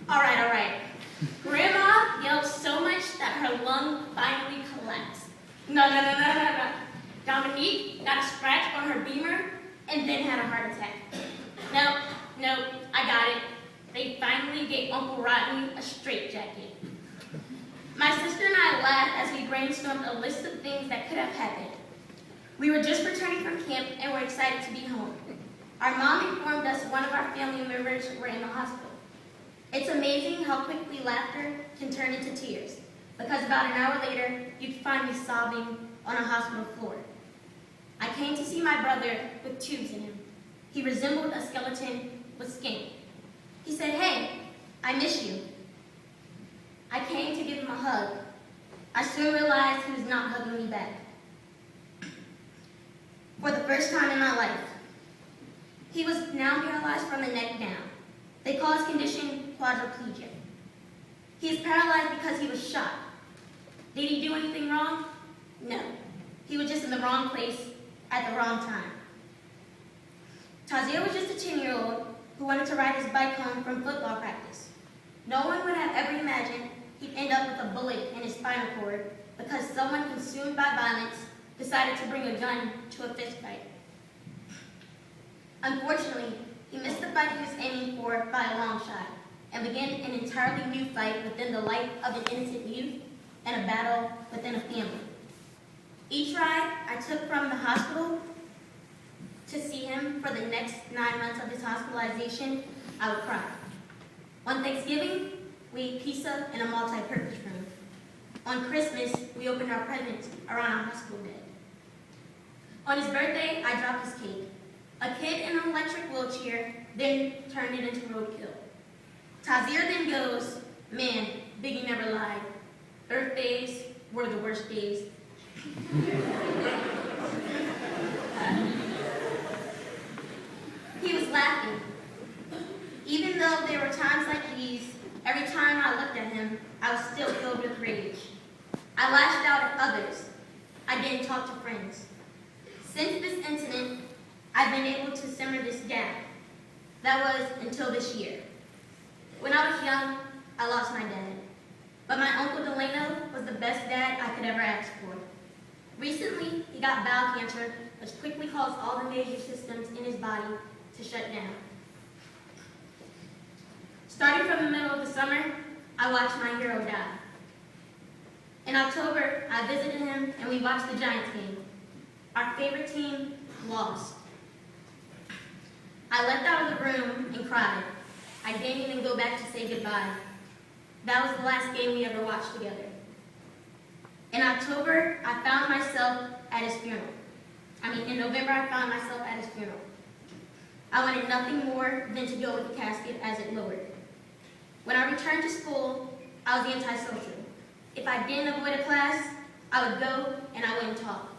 All right. Grandma yelled so much that her lung finally collapsed. No. Dominique got a scratch on her Beamer and then had a heart attack. No, I got it. They finally gave Uncle Rodney a straitjacket. My sister and I laughed as we brainstormed a list of things that could have happened. We were just returning from camp and were excited to be home. Our mom informed us one of our family members were in the hospital. It's amazing how quickly laughter can turn into tears, because about an hour later, you'd find me sobbing on a hospital floor. I came to see my brother with tubes in him. He resembled a skeleton with skin. He said, "Hey, I miss you." I came to give him a hug. I soon realized he was not hugging me back. For the first time in my life, he was now paralyzed from the neck down. They call his condition quadriplegia. He is paralyzed because he was shot. Did he do anything wrong? No. He was just in the wrong place at the wrong time. Zahriyah was just a 10-year-old who wanted to ride his bike home from football practice. No one would have ever imagined he'd end up with a bullet in his spinal cord because someone consumed by violence decided to bring a gun to a fist fight. Unfortunately, he missed the fight he was aiming for by a long shot and began an entirely new fight within the life of an innocent youth and a battle within a family. Each ride I took from the hospital to see him for the next 9 months of his hospitalization, I would cry. On Thanksgiving, we ate pizza in a multi-purpose room. On Christmas, we opened our presents around our hospital bed. On his birthday, I dropped his cake. A kid in an electric wheelchair then turned it into roadkill. Zahriyah then goes, "Man, Biggie never lied. Earth days were the worst days." He was laughing. Even though there were times like these, every time I looked at him, I was still filled with rage. I lashed out at others. I didn't talk to friends. Since this incident, I've been able to simmer this down. That was until this year. When I was young, I lost my dad. But my Uncle Delano was the best dad I could ever ask for. Recently, he got bowel cancer, which quickly caused all the major systems in his body to shut down. Starting from the middle of the summer, I watched my hero die. In October, I visited him and we watched the Giants game. Our favorite team lost. I left out of the room and cried. I didn't even go back to say goodbye. That was the last game we ever watched together. In October, I found myself at his funeral. In November, I found myself at his funeral. I wanted nothing more than to go with the casket as it lowered. When I returned to school, I was antisocial. If I didn't avoid a class, I would go and I wouldn't talk.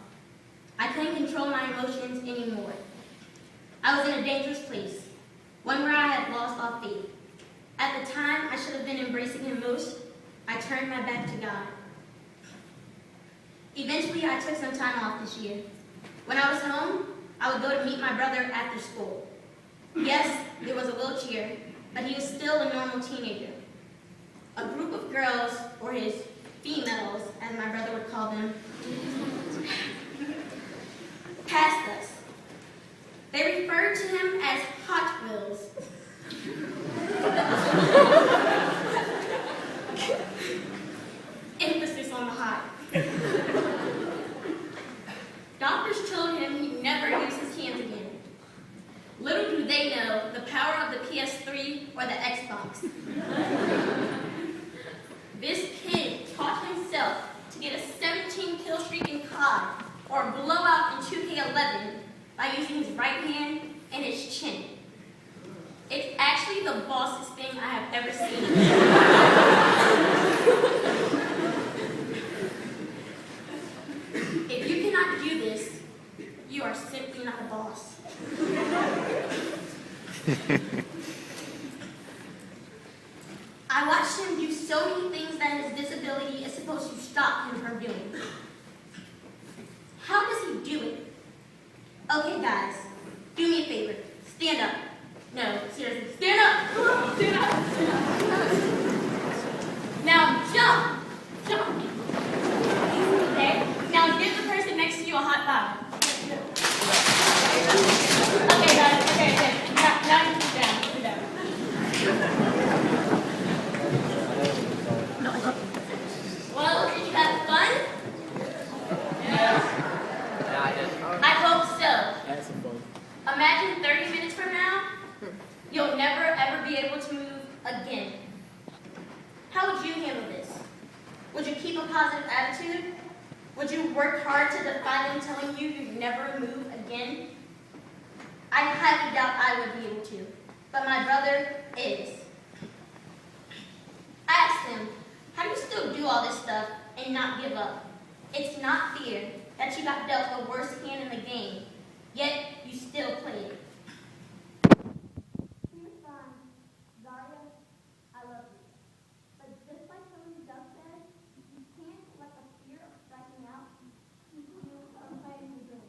I couldn't control my emotions anymore. I was in a dangerous place, one where I had lost all faith. At the time I should have been embracing him most, I turned my back to God. Eventually, I took some time off this year. When I was home, I would go to meet my brother after school. Yes, there was a wheelchair, but he was still a normal teenager. A group of girls, or his females, as my brother would call them, passed us. They referred to him as Hot Wheels. Emphasis on the hot. Doctors told him he'd never use his hands again. Little do they know the power of the PS3 or the Xbox. This kid taught himself to get a 17 kill streak in COD or blowout in 2K11 by using his right hand and his chin. It's actually the bossest thing I have ever seen. If you cannot do this, you are simply not a boss. I watched him do so many things that his disability is supposed to stop him from doing. How does he do it? Okay, guys, do me a favor. Stand up. No, seriously, stand up. Stand up. Stand up. again. How would you handle this? Would you keep a positive attitude? Would you work hard to defy them telling you you'd never move again? I highly doubt I would be able to, but my brother is. I asked him, how do you still do all this stuff and not give up? It's not fair that you got dealt the worst hand in the game, yet you still played. He responds, Zahriyah, I love you. But just like Tony Duck said, you can't let the fear of striking out keep you from playing the game.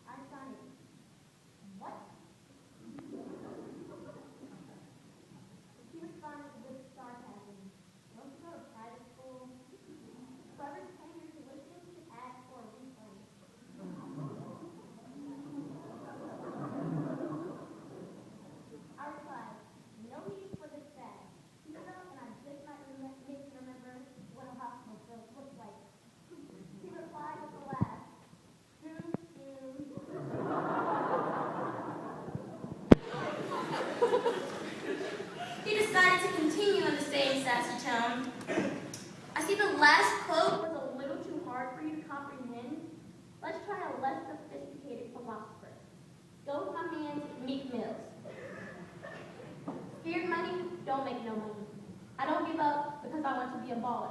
I signed it. What? He responded with sarcasm. Don't you go to private school? Whoever's paying your tuition should ask for a refund. I replied, no need for this bad. Keep it up and I just might make you remember what a hospital bill looks like. He replied with a laugh. He decided to continue in the same sassy tone. I see the last quote was a little too hard for you to comprehend. Let's try a less sophisticated philosopher. Go with my man Meek Mills. Feared money, don't make no money. I don't give up because I want to be a baller.